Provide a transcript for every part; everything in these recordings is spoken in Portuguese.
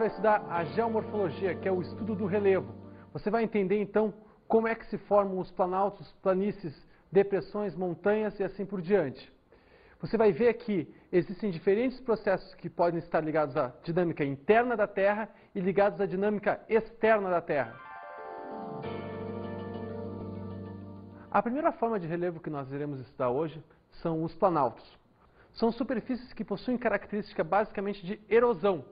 vai estudar a geomorfologia, que é o estudo do relevo. Você vai entender então como é que se formam os planaltos, planícies, depressões, montanhas e assim por diante. Você vai ver que existem diferentes processos que podem estar ligados à dinâmica interna da Terra e ligados à dinâmica externa da Terra. A primeira forma de relevo que nós iremos estudar hoje são os planaltos. São superfícies que possuem característica basicamente de erosão,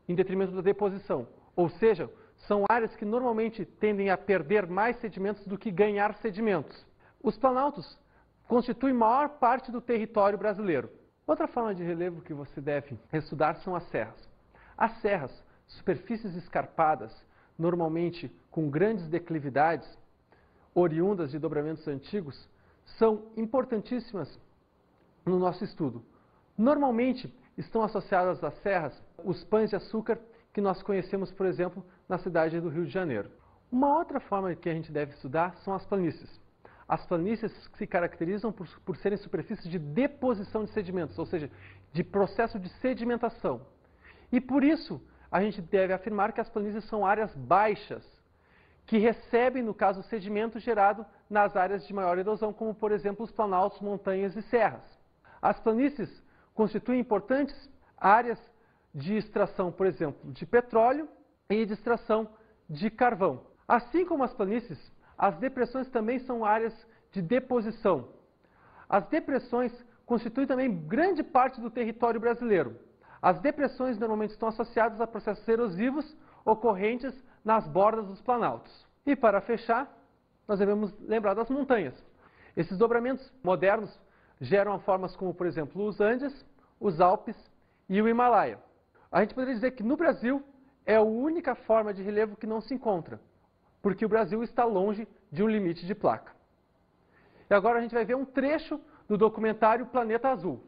em detrimento da deposição. Ou seja, são áreas que normalmente tendem a perder mais sedimentos do que ganhar sedimentos. Os planaltos constituem maior parte do território brasileiro. Outra forma de relevo que você deve estudar são as serras. As serras, superfícies escarpadas, normalmente com grandes declividades, oriundas de dobramentos antigos, são importantíssimas no nosso estudo. Normalmente estão associadas às serras os pães de açúcar que nós conhecemos, por exemplo, na cidade do Rio de Janeiro. Uma outra forma que a gente deve estudar são as planícies. As planícies se caracterizam por serem superfícies de deposição de sedimentos, ou seja, de processo de sedimentação. E por isso, a gente deve afirmar que as planícies são áreas baixas, que recebem, no caso, sedimento gerado nas áreas de maior erosão, como, por exemplo, os planaltos, montanhas e serras. As planícies constituem importantes áreas de extração, por exemplo, de petróleo e de extração de carvão. Assim como as planícies, as depressões também são áreas de deposição. As depressões constituem também grande parte do território brasileiro. As depressões normalmente estão associadas a processos erosivos ocorrentes nas bordas dos planaltos. E para fechar, nós devemos lembrar das montanhas. Esses dobramentos modernos geram formas como, por exemplo, os Andes, os Alpes e o Himalaia. A gente poderia dizer que no Brasil é a única forma de relevo que não se encontra, porque o Brasil está longe de um limite de placa. E agora a gente vai ver um trecho do documentário Planeta Azul.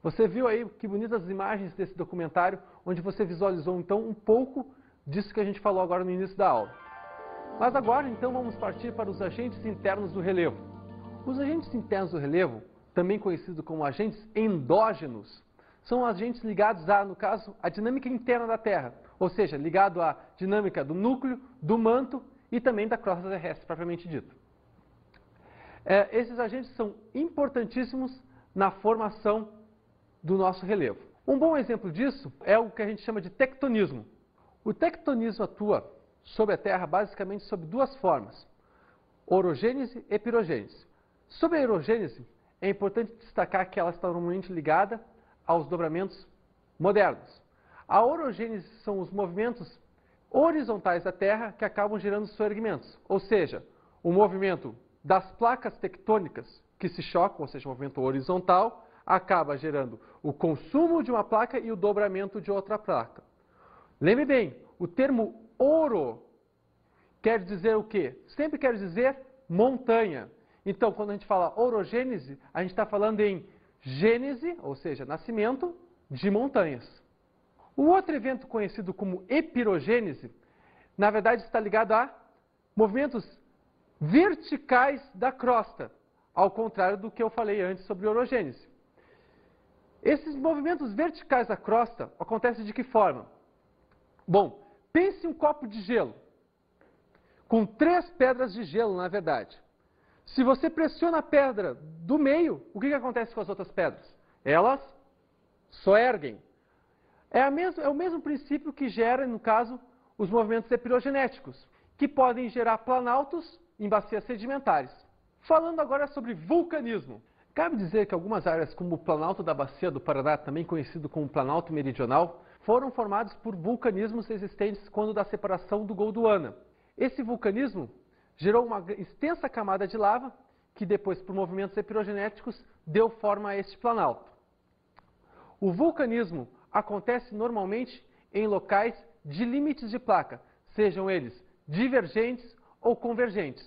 Você viu aí que bonitas imagens desse documentário, onde você visualizou então um pouco disso que a gente falou agora no início da aula. Mas agora então vamos partir para os agentes internos do relevo. Os agentes internos do relevo, também conhecidos como agentes endógenos, são agentes ligados a, no caso, a dinâmica interna da Terra, ou seja, ligado à dinâmica do núcleo, do manto e também da crosta terrestre, propriamente dito. Esses agentes são importantíssimos na formação do nosso relevo. Um bom exemplo disso é o que a gente chama de tectonismo. O tectonismo atua sobre a Terra basicamente sob duas formas, orogênese e pirogênese. Sobre a orogênese, é importante destacar que ela está normalmente ligada aos dobramentos modernos. A orogênese são os movimentos horizontais da Terra que acabam gerando soerguimentos, ou seja, o movimento das placas tectônicas que se chocam, ou seja, o movimento horizontal, acaba gerando o consumo de uma placa e o dobramento de outra placa. Lembre bem, o termo oro quer dizer o quê? Sempre quer dizer montanha. Então, quando a gente fala orogênese, a gente está falando em gênese, ou seja, nascimento de montanhas. O outro evento conhecido como epirogênese, na verdade está ligado a movimentos verticais da crosta, ao contrário do que eu falei antes sobre orogênese. Esses movimentos verticais da crosta acontecem de que forma? Bom, pense um copo de gelo, com 3 pedras de gelo, na verdade. Se você pressiona a pedra do meio, o que acontece com as outras pedras? Elas soerguem. É o mesmo princípio que gera, no caso, os movimentos epirogenéticos, que podem gerar planaltos em bacias sedimentares. Falando agora sobre vulcanismo. Cabe dizer que algumas áreas, como o Planalto da Bacia do Paraná, também conhecido como Planalto Meridional, foram formados por vulcanismos existentes quando da separação do Gondwana. Esse vulcanismo gerou uma extensa camada de lava, que depois, por movimentos epirogenéticos, deu forma a este planalto. O vulcanismo acontece normalmente em locais de limites de placa, sejam eles divergentes ou convergentes.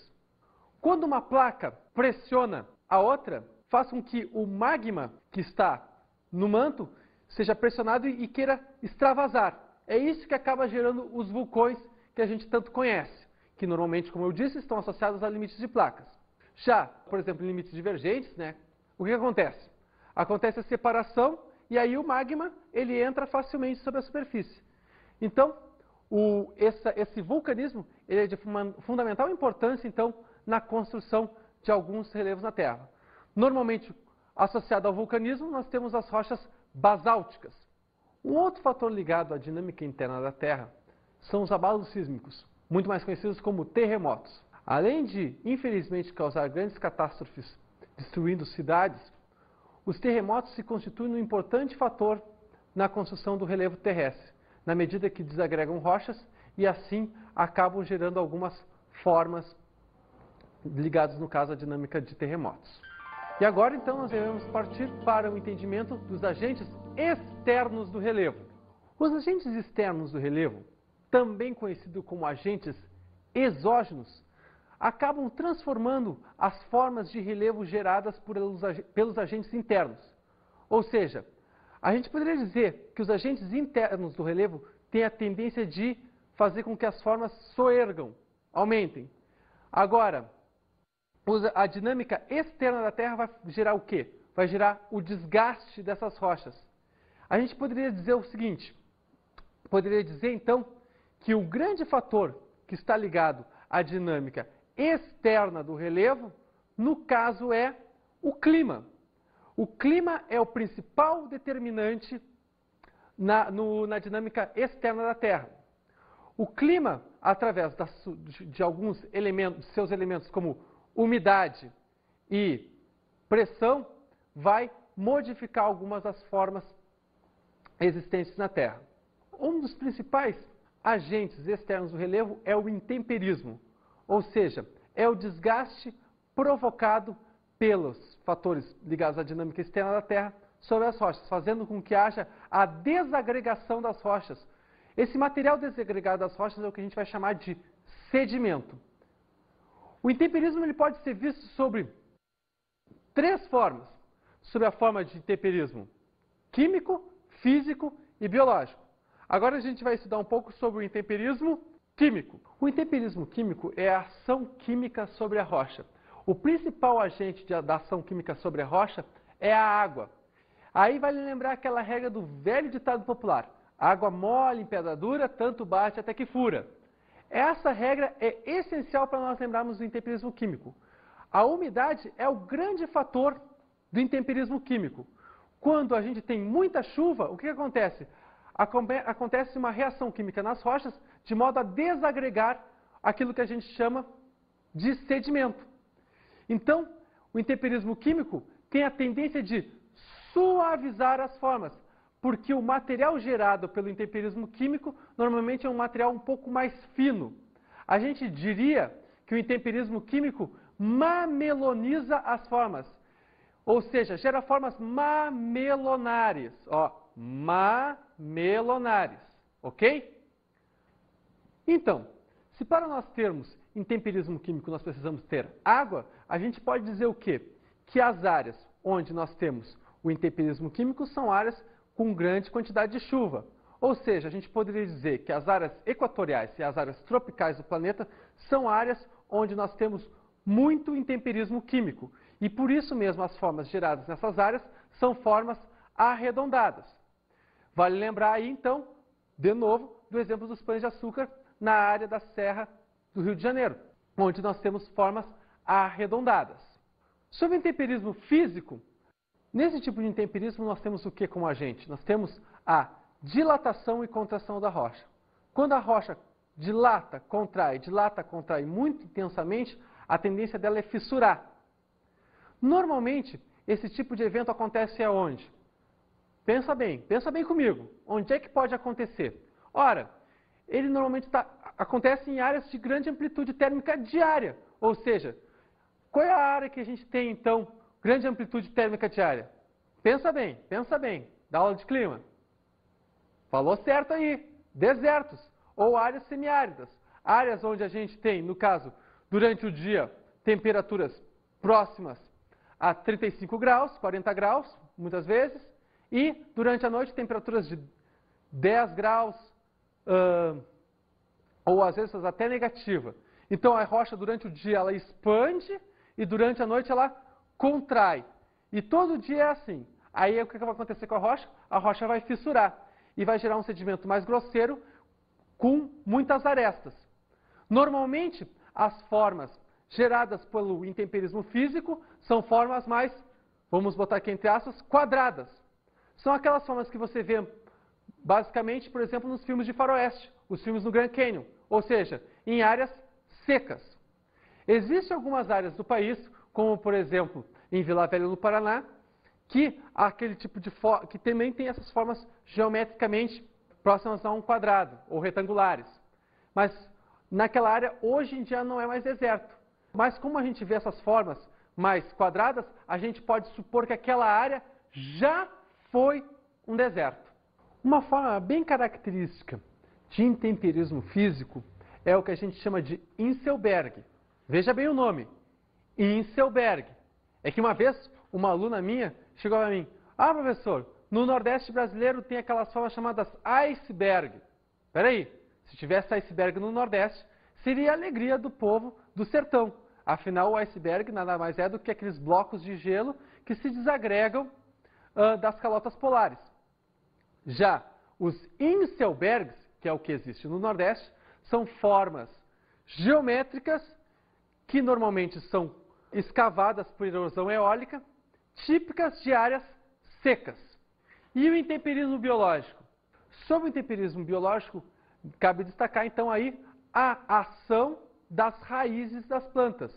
Quando uma placa pressiona a outra, faz com que o magma que está no manto seja pressionado e queira extravasar. É isso que acaba gerando os vulcões que a gente tanto conhece, que normalmente, como eu disse, estão associados a limites de placas. Já, por exemplo, em limites divergentes, o que acontece? Acontece a separação e aí o magma ele entra facilmente sobre a superfície. Então, esse vulcanismo ele é de fundamental importância, então, na construção de alguns relevos na Terra. Normalmente, associado ao vulcanismo, nós temos as rochas basálticas. Um outro fator ligado à dinâmica interna da Terra são os abalos sísmicos, muito mais conhecidos como terremotos. Além de, infelizmente, causar grandes catástrofes, destruindo cidades, os terremotos se constituem um importante fator na construção do relevo terrestre, na medida que desagregam rochas e assim acabam gerando algumas formas ligadas, no caso, à dinâmica de terremotos. E agora, então, nós devemos partir para o entendimento dos agentes externos do relevo. Os agentes externos do relevo, também conhecidos como agentes exógenos, acabam transformando as formas de relevo geradas pelos agentes internos. Ou seja, a gente poderia dizer que os agentes internos do relevo têm a tendência de fazer com que as formas soergam, aumentem. Agora, a dinâmica externa da Terra vai gerar o quê? Vai gerar o desgaste dessas rochas. A gente poderia dizer o seguinte, poderia dizer então que o grande fator que está ligado à dinâmica externa do relevo, no caso é o clima. O clima é o principal determinante na dinâmica externa da Terra. O clima, através de alguns elementos, seus elementos como umidade e pressão, vai modificar algumas das formas existentes na Terra. Um dos principais agentes externos do relevo é o intemperismo, ou seja, é o desgaste provocado pelos fatores ligados à dinâmica externa da Terra sobre as rochas, fazendo com que haja a desagregação das rochas. Esse material desagregado das rochas é o que a gente vai chamar de sedimento. O intemperismo ele pode ser visto sobre três formas. Sobre a forma de intemperismo químico, físico e biológico. Agora a gente vai estudar um pouco sobre o intemperismo químico. O intemperismo químico é a ação química sobre a rocha. O principal agente da ação química sobre a rocha é a água. Aí vale lembrar aquela regra do velho ditado popular: água mole em pedra dura, tanto bate até que fura. Essa regra é essencial para nós lembrarmos do intemperismo químico. A umidade é o grande fator do intemperismo químico. Quando a gente tem muita chuva, o que acontece? Acontece uma reação química nas rochas de modo a desagregar aquilo que a gente chama de sedimento. Então, o intemperismo químico tem a tendência de suavizar as formas, porque o material gerado pelo intemperismo químico normalmente é um material um pouco mais fino. A gente diria que o intemperismo químico mameloniza as formas, ou seja, gera formas mamelonares, mamelonares, ok? Então, se para nós termos intemperismo químico nós precisamos ter água, a gente pode dizer o quê? Que as áreas onde nós temos o intemperismo químico são áreas com grande quantidade de chuva. Ou seja, a gente poderia dizer que as áreas equatoriais e as áreas tropicais do planeta são áreas onde nós temos muito intemperismo químico. E por isso mesmo as formas geradas nessas áreas são formas arredondadas. Vale lembrar aí, então, de novo, do exemplo dos pães de açúcar na área da Serra do Rio de Janeiro, onde nós temos formas arredondadas. Sobre o intemperismo físico, nesse tipo de intemperismo nós temos o que como agente? Nós temos a dilatação e contração da rocha. Quando a rocha dilata, contrai muito intensamente, a tendência dela é fissurar. Normalmente, esse tipo de evento acontece aonde? Pensa bem comigo. Onde é que pode acontecer? Ora, ele normalmente acontece em áreas de grande amplitude térmica diária. Ou seja, qual é a área que a gente tem, então, grande amplitude térmica diária? Pensa bem, da aula de clima. Falou certo aí, desertos ou áreas semiáridas. Áreas onde a gente tem, no caso, durante o dia, temperaturas próximas a 35 graus, 40 graus, muitas vezes, e durante a noite temperaturas de 10 graus, ou às vezes até negativa. Então a rocha durante o dia ela expande e durante a noite ela contrai. E todo dia é assim. Aí o que vai acontecer com a rocha? A rocha vai fissurar e vai gerar um sedimento mais grosseiro com muitas arestas. Normalmente, as formas geradas pelo intemperismo físico são formas mais, vamos botar aqui entre aspas, quadradas. São aquelas formas que você vê basicamente, por exemplo, nos filmes de faroeste, os filmes no Grand Canyon, ou seja, em áreas secas. Existem algumas áreas do país, como por exemplo em Vila Velha, no Paraná, que aquele tipo de que também tem essas formas geometricamente próximas a um quadrado ou retangulares. Mas naquela área hoje em dia não é mais deserto. Mas como a gente vê essas formas mais quadradas, a gente pode supor que aquela área já foi um deserto. Uma forma bem característica de intemperismo físico é o que a gente chama de Inselberg. Veja bem o nome, Inselberg. É que uma vez uma aluna minha chegou para mim: ah, professor, no Nordeste brasileiro tem aquelas formas chamadas iceberg. Espera aí, se tivesse iceberg no Nordeste, seria a alegria do povo do sertão. Afinal, o iceberg nada mais é do que aqueles blocos de gelo que se desagregam das calotas polares. Já os Inselbergs, que é o que existe no Nordeste, são formas geométricas que normalmente são escavadas por erosão eólica, típicas de áreas secas. E o intemperismo biológico? Sobre o intemperismo biológico, cabe destacar então aí a ação das raízes das plantas.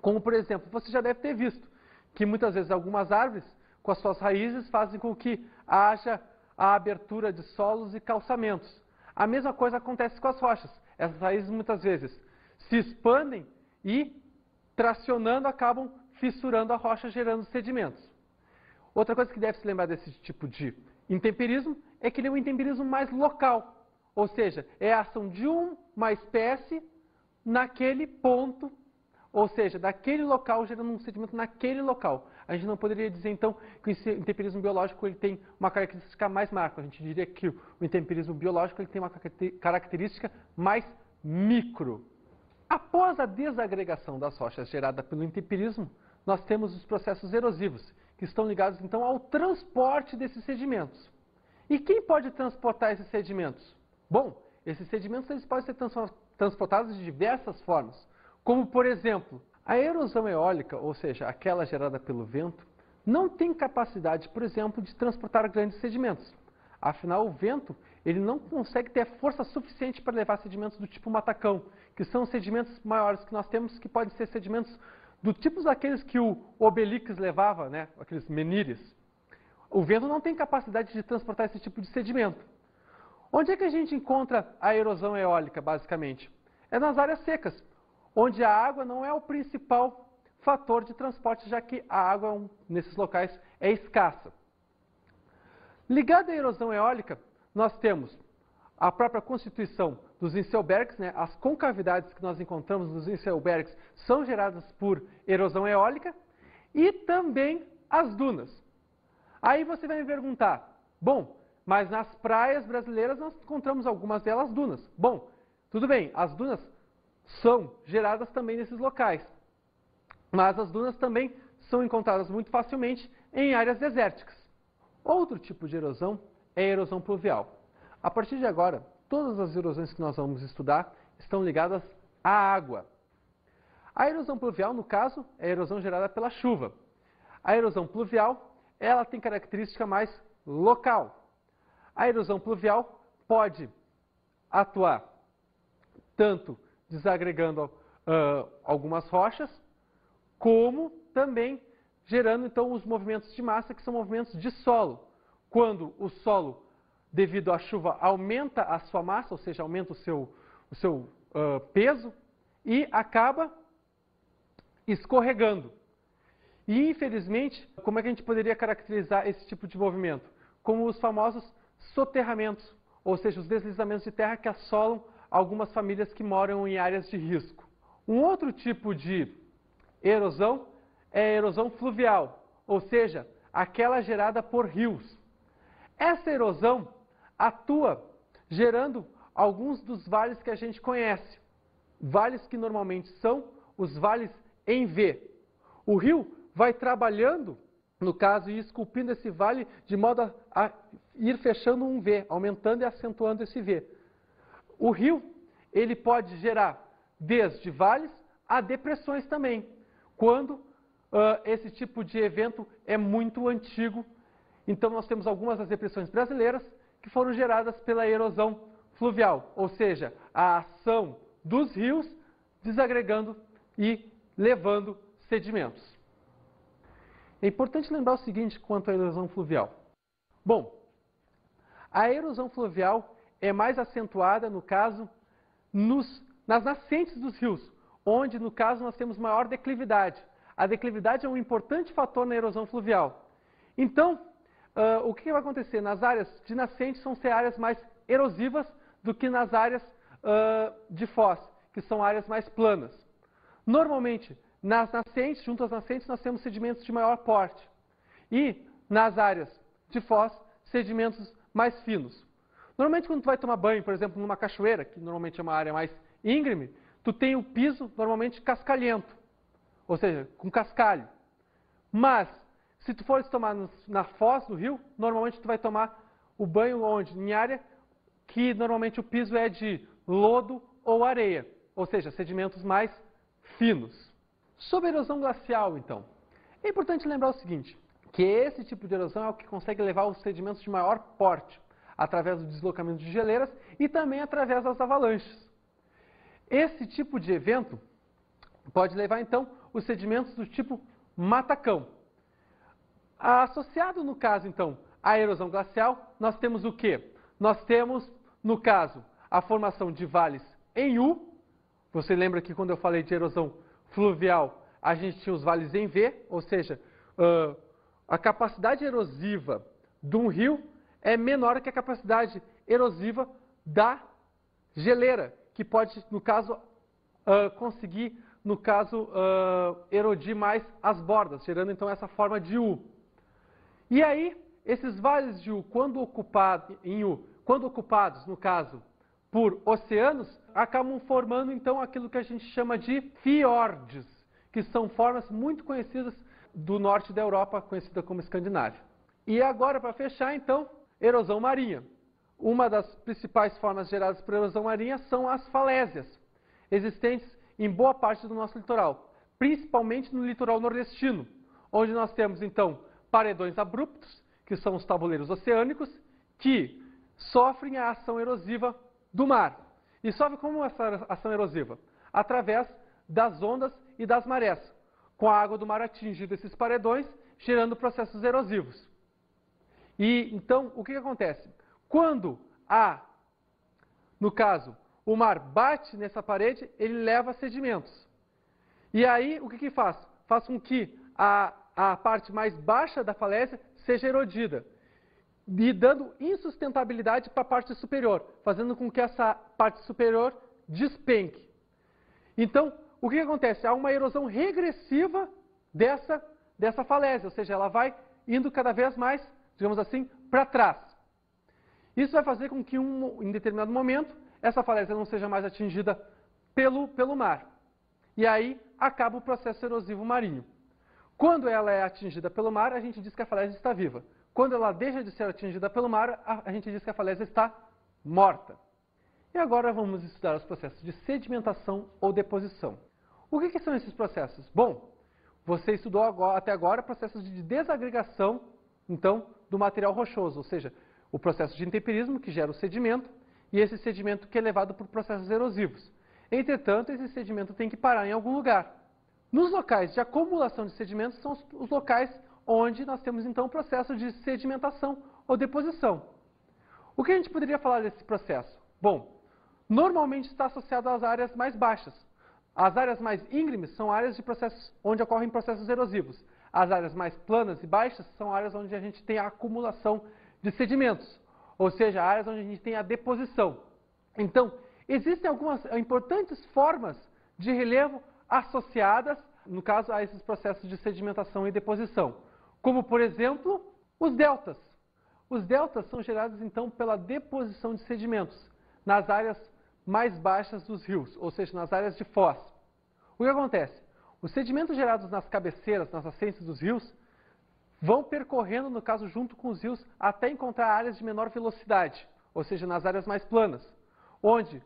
Como por exemplo, você já deve ter visto que muitas vezes algumas árvores, com as suas raízes, fazem com que haja a abertura de solos e calçamentos. A mesma coisa acontece com as rochas. Essas raízes muitas vezes se expandem e, tracionando, acabam fissurando a rocha, gerando sedimentos. Outra coisa que deve se lembrar desse tipo de intemperismo é que ele é um intemperismo mais local. Ou seja, é a ação de uma espécie naquele ponto, ou seja, daquele local, gerando um sedimento naquele local. A gente não poderia dizer, então, que o intemperismo biológico ele tem uma característica mais macro. A gente diria que o intemperismo biológico ele tem uma característica mais micro. Após a desagregação das rochas gerada pelo intemperismo, nós temos os processos erosivos, que estão ligados, então, ao transporte desses sedimentos. E quem pode transportar esses sedimentos? Bom, esses sedimentos eles podem ser transportados de diversas formas, como, por exemplo, a erosão eólica, ou seja, aquela gerada pelo vento, não tem capacidade, por exemplo, de transportar grandes sedimentos. Afinal, o vento ele não consegue ter força suficiente para levar sedimentos do tipo matacão, que são sedimentos maiores que nós temos, que podem ser sedimentos do tipo daqueles que o Obelix levava, né, aqueles menires. O vento não tem capacidade de transportar esse tipo de sedimento. Onde é que a gente encontra a erosão eólica, basicamente? É nas áreas secas, onde a água não é o principal fator de transporte, já que a água nesses locais é escassa. Ligada à erosão eólica, nós temos a própria constituição dos Inselbergs, né? As concavidades que nós encontramos nos Inselbergs são geradas por erosão eólica, e também as dunas. Aí você vai me perguntar, bom, mas nas praias brasileiras nós encontramos algumas delas dunas. Bom, tudo bem, as dunas são geradas também nesses locais, mas as dunas também são encontradas muito facilmente em áreas desérticas. Outro tipo de erosão é a erosão pluvial. A partir de agora, todas as erosões que nós vamos estudar estão ligadas à água. A erosão pluvial, no caso, é a erosão gerada pela chuva. A erosão pluvial, ela tem característica mais local. A erosão pluvial pode atuar tanto desagregando algumas rochas, como também gerando então os movimentos de massa, que são movimentos de solo. Quando o solo, devido à chuva, aumenta a sua massa, ou seja, aumenta o seu peso, e acaba escorregando. E, infelizmente, como é que a gente poderia caracterizar esse tipo de movimento? Como os famosos soterramentos, ou seja, os deslizamentos de terra que assolam algumas famílias que moram em áreas de risco. Um outro tipo de erosão é a erosão fluvial, ou seja, aquela gerada por rios. Essa erosão atua gerando alguns dos vales que a gente conhece. Vales que normalmente são os vales em V. O rio vai trabalhando, no caso, e esculpindo esse vale de modo a ir fechando um V, aumentando e acentuando esse V. O rio, ele pode gerar desde vales a depressões também, quando esse tipo de evento é muito antigo. Então nós temos algumas das depressões brasileiras que foram geradas pela erosão fluvial, ou seja, a ação dos rios desagregando e levando sedimentos. É importante lembrar o seguinte quanto à erosão fluvial. Bom, a erosão fluvial é mais acentuada, no caso, nas nascentes dos rios, onde, no caso, nós temos maior declividade. A declividade é um importante fator na erosão fluvial. Então, o que vai acontecer? Nas áreas de nascente vão ser áreas mais erosivas do que nas áreas de foz, que são áreas mais planas. Normalmente, nas nascentes, junto às nascentes, nós temos sedimentos de maior porte. E, nas áreas de foz, sedimentos mais finos. Normalmente, quando tu vai tomar banho, por exemplo, numa cachoeira, que normalmente é uma área mais íngreme, tu tem o piso normalmente cascalhento, ou seja, com cascalho. Mas, se tu fores tomar na foz do rio, normalmente tu vai tomar o banho onde? Em área que normalmente o piso é de lodo ou areia, ou seja, sedimentos mais finos. Sobre a erosão glacial, então, é importante lembrar o seguinte, que esse tipo de erosão é o que consegue levar os sedimentos de maior porte, através do deslocamento de geleiras e também através das avalanches. Esse tipo de evento pode levar, então, os sedimentos do tipo matacão. Associado, no caso, então, à erosão glacial, nós temos o quê? Nós temos, no caso, a formação de vales em U. Você lembra que quando eu falei de erosão fluvial, a gente tinha os vales em V, ou seja, a capacidade erosiva de um rio é menor que a capacidade erosiva da geleira, que pode, no caso, conseguir, erodir mais as bordas, gerando então essa forma de U. E aí, esses vales de U, quando ocupados, no caso, por oceanos, acabam formando então aquilo que a gente chama de fiordes, que são formas muito conhecidas do norte da Europa, conhecida como Escandinávia. E agora, para fechar, então, erosão marinha. Uma das principais formas geradas por erosão marinha são as falésias, existentes em boa parte do nosso litoral, principalmente no litoral nordestino, onde nós temos, então, paredões abruptos, que são os tabuleiros oceânicos, que sofrem a ação erosiva do mar. E sofrem como essa ação erosiva? Através das ondas e das marés, com a água do mar atingindo esses paredões, gerando processos erosivos. E, então, o que acontece? Quando no caso, o mar bate nessa parede, ele leva sedimentos. E aí, o que faz? Faz com que a parte mais baixa da falésia seja erodida, e dando insustentabilidade para a parte superior, fazendo com que essa parte superior despenque. Então, o que acontece? Há uma erosão regressiva dessa falésia, ou seja, ela vai indo cada vez mais, digamos assim, para trás. Isso vai fazer com que, em determinado momento, essa falésia não seja mais atingida pelo mar. E aí acaba o processo erosivo marinho. Quando ela é atingida pelo mar, a gente diz que a falésia está viva. Quando ela deixa de ser atingida pelo mar, a gente diz que a falésia está morta. E agora vamos estudar os processos de sedimentação ou deposição. O que são esses processos? Bom, você estudou até agora processos de desagregação, então, do material rochoso, ou seja, o processo de intemperismo, que gera o sedimento, e esse sedimento que é levado por processos erosivos. Entretanto, esse sedimento tem que parar em algum lugar. Nos locais de acumulação de sedimentos são os locais onde nós temos, então, o processo de sedimentação ou deposição. O que a gente poderia falar desse processo? Bom, normalmente está associado às áreas mais baixas. As áreas mais íngremes são áreas de processos onde ocorrem processos erosivos. As áreas mais planas e baixas são áreas onde a gente tem a acumulação de sedimentos, ou seja, áreas onde a gente tem a deposição. Então, existem algumas importantes formas de relevo associadas, no caso, a esses processos de sedimentação e deposição, como, por exemplo, os deltas. Os deltas são gerados, então, pela deposição de sedimentos nas áreas mais baixas dos rios, ou seja, nas áreas de foz. O que acontece? Os sedimentos gerados nas cabeceiras, nas nascentes dos rios, vão percorrendo, no caso, junto com os rios, até encontrar áreas de menor velocidade, ou seja, nas áreas mais planas, onde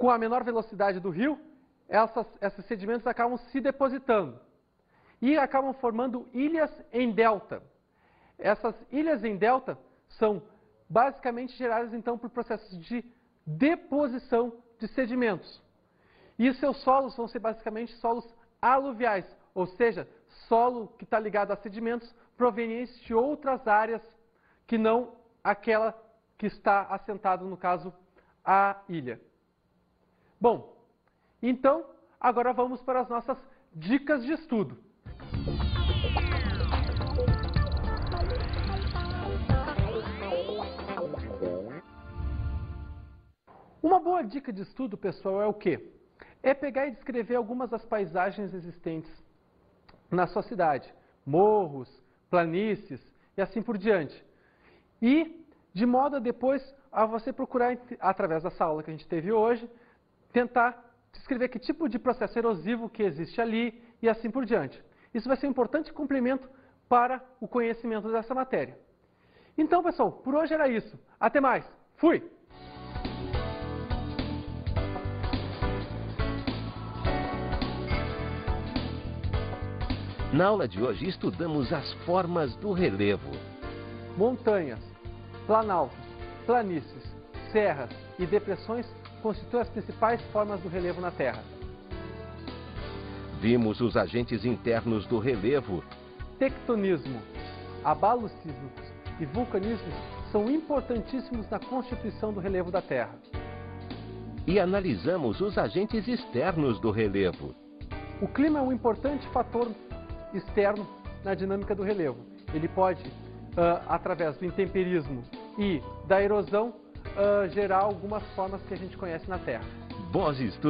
com a menor velocidade do rio, esses sedimentos acabam se depositando e acabam formando ilhas em delta. Essas ilhas em delta são basicamente geradas então por processos de deposição de sedimentos. E seus solos vão ser basicamente solos aluviais, ou seja, solo que está ligado a sedimentos provenientes de outras áreas que não aquela que está assentada, no caso, a ilha. Bom, então, agora vamos para as nossas dicas de estudo. Uma boa dica de estudo, pessoal, é o quê? É pegar e descrever algumas das paisagens existentes na sua cidade. Morros, planícies e assim por diante. E, de modo a depois, a você procurar, através dessa aula que a gente teve hoje, tentar descrever que tipo de processo erosivo que existe ali e assim por diante. Isso vai ser um importante complemento para o conhecimento dessa matéria. Então, pessoal, por hoje era isso. Até mais. Fui! Na aula de hoje estudamos as formas do relevo. Montanhas, planaltos, planícies, serras e depressões constituem as principais formas do relevo na Terra. Vimos os agentes internos do relevo. Tectonismo, abalos sísmicos e vulcanismo são importantíssimos na constituição do relevo da Terra. E analisamos os agentes externos do relevo. O clima é um importante fator externo na dinâmica do relevo. Ele pode, através do intemperismo e da erosão, gerar algumas formas que a gente conhece na Terra. Bons estudos.